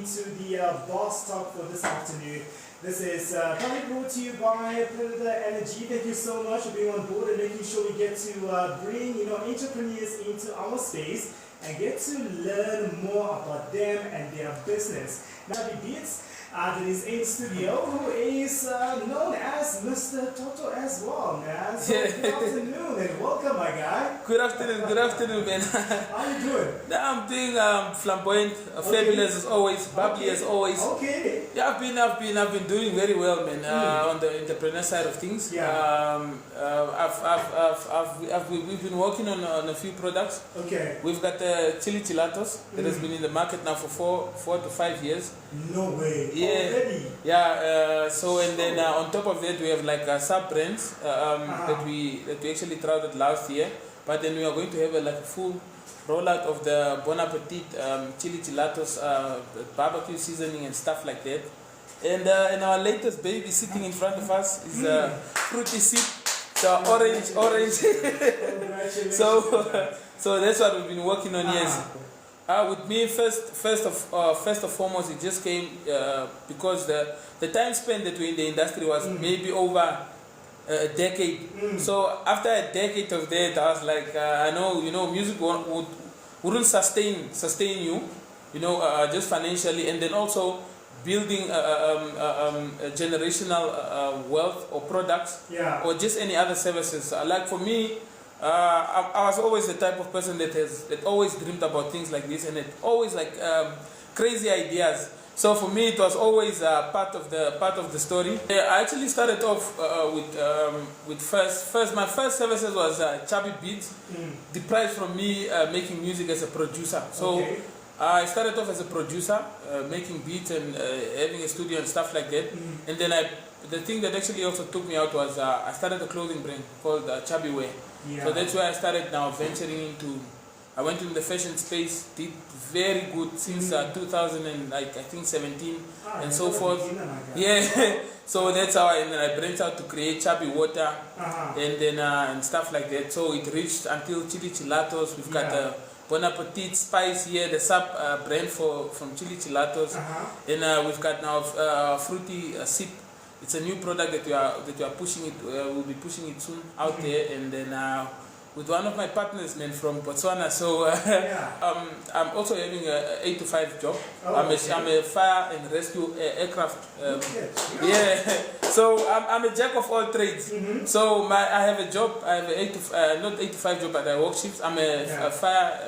into the boss talk for this afternoon. This is probably brought to you by Predator Energy. Thank you so much for being on board and making sure we get to bring entrepreneurs into our space and get to learn more about them and their business. Now, the Beats that is in studio, who is known as Mr. Toto as well, man. So good afternoon and welcome, my guy. Good afternoon, man. How are you doing? I'm doing flamboyant, fabulous as always, bubbly as always. Okay. Yeah, I've been doing very well, man. On the entrepreneur side of things. Yeah. We've been working on a few products. Okay. We've got the chili chilatos that has been in the market now for 4 to 5 years. No way. Yeah. Already? Yeah. So and then on top of that we have like sub brands that we actually tried last year. But then we are going to have a full rollout of the Bon Appetit chili chilatos, barbecue seasoning and stuff like that. And our latest baby sitting in front of us is fruity sip, the orange. So that's what we've been working on. Yes. With me, first of foremost, it just came because the time spent that we're in the industry was maybe over a decade. So after a decade of that, I was like, I know, music wouldn't sustain you, just financially, and then also building a generational wealth or products, or just any other services. Like for me, I was always the type of person that always dreamed about things like this, and it always crazy ideas. So for me, it was always part of the story. I actually started off with my first services was Chubby Beats, deprived from me making music as a producer. So I started off as a producer, making beats and having a studio and stuff like that. And then the thing that actually also took me out was I started a clothing brand called Chubby Wear. So that's where I started now venturing into. I went into the fashion space, did very good since 2017 and so forth. Yeah, so that's how and then I branched out to create Chubby Water and then and stuff like that. So it reached until Chili Chilatos. We've got the Bon Appetit Spice here, the sub brand from Chili Chilatos, and we've got now Fruity Sip. It's a new product that we are pushing it. We'll be pushing it soon out there, and then. With one of my partners, man, from Botswana. So I'm also having a 8 to 5 job. I'm a fire and rescue aircraft. So I'm a jack of all trades. So I have a job. I have a not 8 to 5 job, but I work shifts. I'm a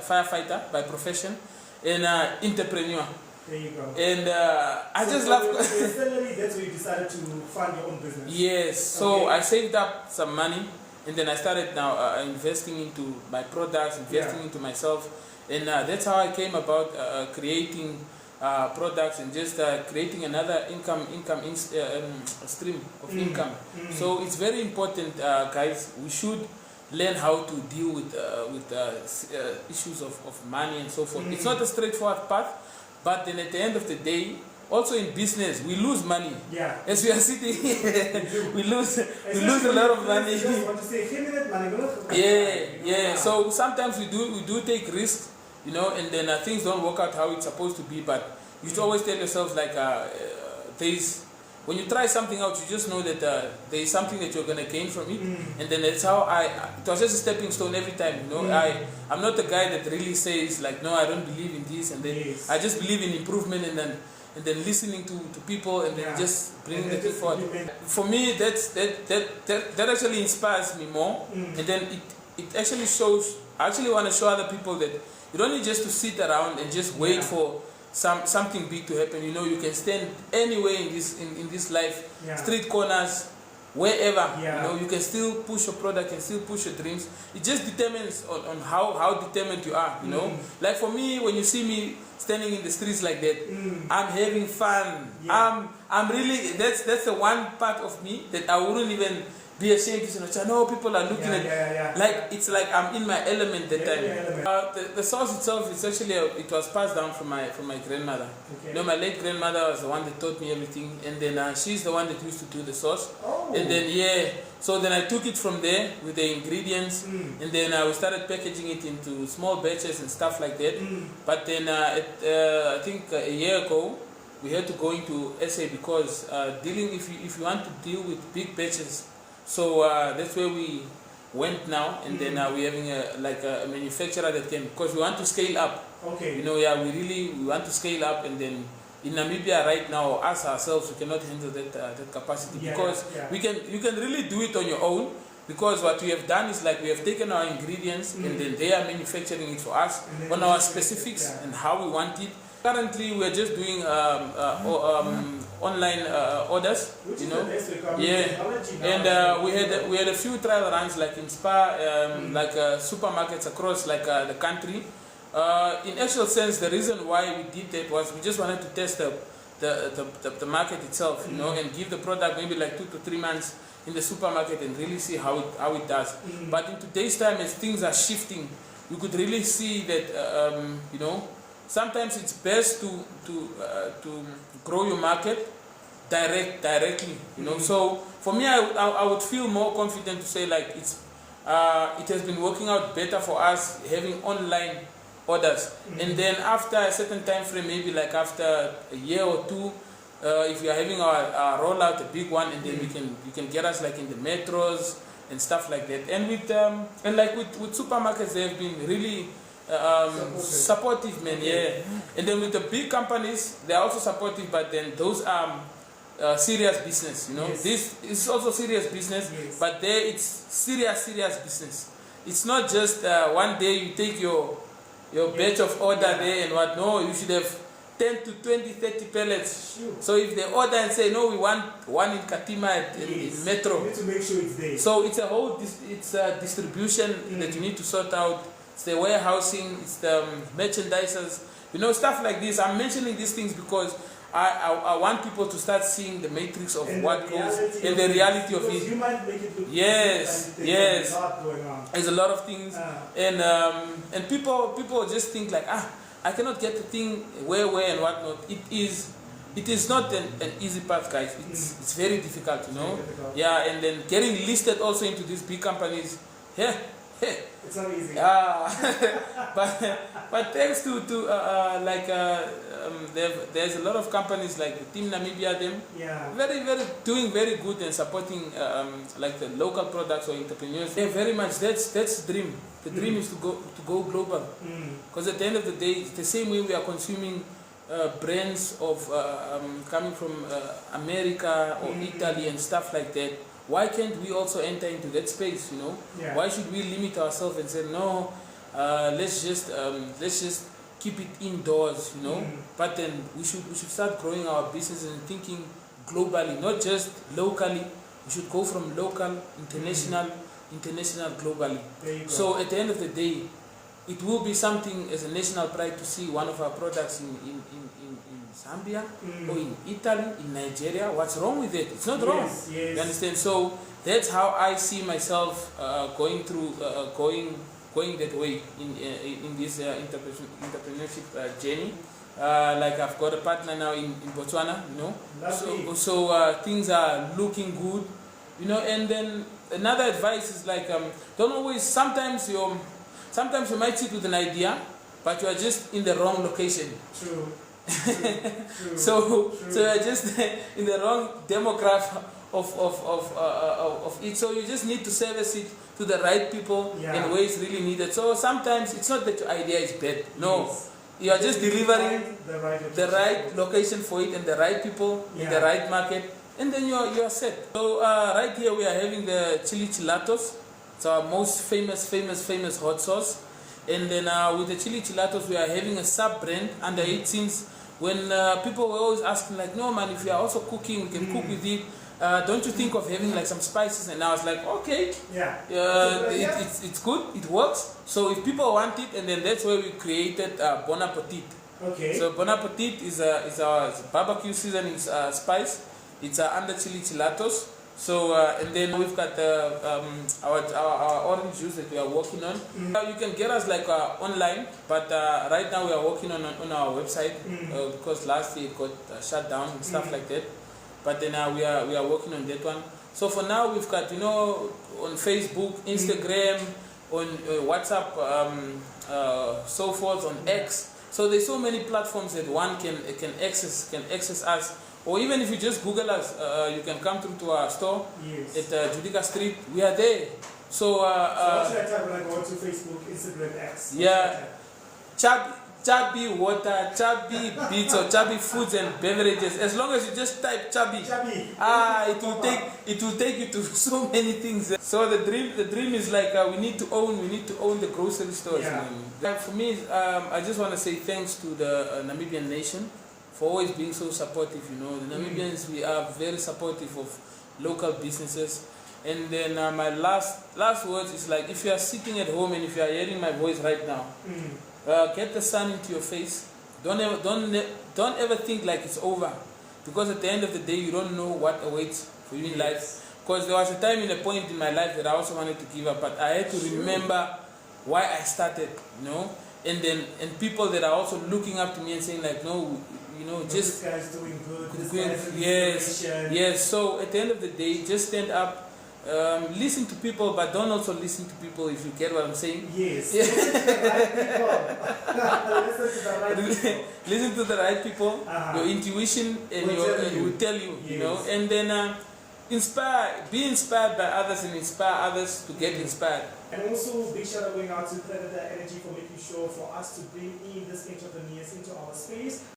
firefighter by profession and entrepreneur. There you go. And I just love. That's where you decided to fund your own business. Yes. So I saved up some money. And then I started now investing into my products, investing into myself, and that's how I came about creating products and just creating another income stream of income. So it's very important, guys. We should learn how to deal with issues of money and so forth. It's not a straightforward path, but then at the end of the day. Also in business, we lose money. Yeah. As we are sitting here, we lose a lot of money. Yeah. So sometimes we do take risks, and then things don't work out how it's supposed to be. But you should always tell yourself when you try something out, you just know that there is something that you're gonna gain from it, and then that's how it was just a stepping stone every time. I'm not the guy that really says no, I don't believe in this, and then I just believe in improvement, and then listening to people and then just bringing the thing forward. For me, that actually inspires me more, and then it actually shows. I actually want to show other people that you don't need just to sit around and just wait for something big to happen. You can stand anywhere in this life, street corners, wherever. You can still push your product and still push your dreams. It just determines on how determined you are. Like for me, when you see me standing in the streets like that, I'm having fun. I'm really that's the one part of me that I wouldn't even be ashamed to say, no, people are looking at like it's like I'm in my element that time. The sauce itself is actually it was passed down from my grandmother. My late grandmother was the one that taught me everything, and then she's the one that used to do the sauce. And then so then I took it from there with the ingredients, and then we started packaging it into small batches and stuff like that. But then I think a year ago we had to go into SA because dealing if you want to deal with big batches, so that's where we went now, and then we're having a manufacturer that can, because we want to scale up. Okay. You know, yeah, we want to scale up, and then in Namibia right now, us ourselves, we cannot handle that capacity because you can really do it on your own. Because what we have done is like we have taken our ingredients and then they are manufacturing it for us on our specifics and how we want it. Currently, we are just doing online orders, Which you know. Is the best And we had a few trial runs like in Spa, like supermarkets across like the country. In actual sense, the reason why we did that was we just wanted to test the market itself, you know, and give the product maybe like 2 to 3 months in the supermarket and really see how it does. But in today's time, as things are shifting, you could really see that you know, sometimes it's best to grow your market directly, you know. So for me, I would feel more confident to say like it has been working out better for us having online orders, and then after a certain time frame, maybe like after a year or two, if we are having our rollout, a big one, and then you can get us like in the metros and stuff like that. And with with supermarkets, they have been really supportive, man. Yeah. And then with the big companies, they are also supportive, but then those are serious business, you know. This is also serious business, but there it's serious business. It's not just one day you take your batch of order there and what. No, you should have 10 to 20, 30 pellets. Sure. So if they order and say, no, we want one in Katima in Metro. You need to make sure it's there. So it's a whole distribution that you need to sort out. It's the warehousing, it's the merchandisers, you know, stuff like this. I'm mentioning these things because I want people to start seeing the matrix of what goes and the reality of it. You might make it look yes. There's a lot going on. There's a lot of things, and people just think like, I cannot get the thing where and whatnot. It is not an easy path, guys. It's very difficult, you know. Yeah, and then getting listed also into these big companies. It's not easy. But thanks to there's a lot of companies like the Team Namibia, them doing very good and supporting like the local products or entrepreneurs. They're very much that's the dream. The dream is to go global. Because at the end of the day, it's the same way we are consuming brands of coming from America or Italy and stuff like that. Why can't we also enter into that space, you know? Why should we limit ourselves and say, no, let's just keep it indoors, you know? But then we should start growing our business and thinking globally, not just locally. We should go from local, international, globally. So at the end of the day, it will be something as a national pride to see one of our products in Zambia or in Italy, in Nigeria. What's wrong with it? It's not wrong. Yes. You understand? So that's how I see myself going through, going that way in this entrepreneurship journey. Like I've got a partner now in Botswana, you know. So things are looking good, you know. And then another advice is like don't always. Sometimes you might sit with an idea, but you are just in the wrong location. True. So you're just in the wrong demographic of it. So you just need to service it to the right people in ways really needed. So sometimes it's not that your idea is bad. No, you are just delivering the right location for it and the right people in the right market, and then you are set. So right here we are having the chili chilatos. It's our most famous hot sauce. And then with the chili chilatos we are having a sub brand under it, since when people were always asking like, no man, if you are also cooking, we can cook with it. Don't you think of having like some spices? And I was like, okay, it's good, it works. So if people want it, and then that's where we created Bon Appetit. Okay. So Bon Appetit is our barbecue seasoning spice. It's under chili chilatos. So and then we've got our orange juice that we are working on. You can get us like online, but right now we are working on our website because last year it got shut down and stuff like that. But then we are working on that one. So for now we've got, you know, on Facebook, Instagram, on WhatsApp, so forth, on X. So there's so many platforms that one can access us. Or even if you just Google us, you can come through to our store at Judika Street. We are there. So what should I type when I go to Facebook, Instagram, X? Chubby Water, Chubby Beats, or Chubby Foods and Beverages. As long as you just type Chubby, it will take you to so many things. So the dream is like we need to own the grocery stores. For me, I just want to say thanks to the Namibian nation for always being so supportive. You know, the Namibians, we are very supportive of local businesses. And then my last words is like, if you are sitting at home and if you are hearing my voice right now, get the sun into your face. Don't ever think like it's over, because at the end of the day you don't know what awaits for you in life. Because there was a time in a point in my life that I also wanted to give up, but I had to remember why I started, you know. And people that are also looking up to me and saying like, no, you know, just this guy's doing good. Yes. So at the end of the day, just stand up. Listen to people, but don't also listen to people, if you get what I'm saying. Yes. Listen to the right people. Listen to the right people. Your intuition and will tell you, you know. And then be inspired by others and inspire others to get inspired. And also, big shout out going out to Predator Energy for making sure for us to bring in these entrepreneurs into our space.